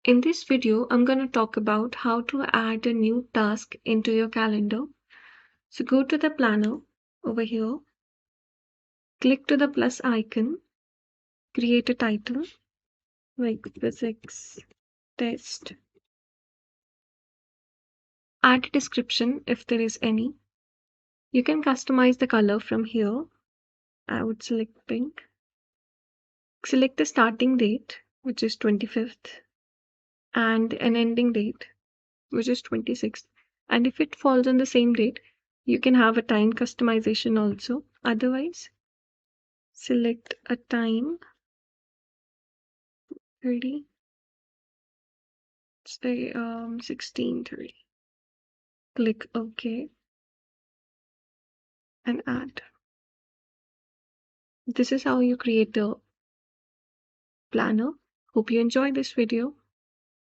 In this video, I'm going to talk about how to add a new task into your calendar. So go to the planner over here, click to the plus icon, create a title like physics test, add a description if there is any. You can customize the color from here. I would select pink. Select the starting date, which is 25th, and an ending date, which is 26th. And if it falls on the same date, you can have a time customization also. Otherwise, select a time, 30, say 16:30. Click OK and add. This is how you create the planner. Hope you enjoyed this video.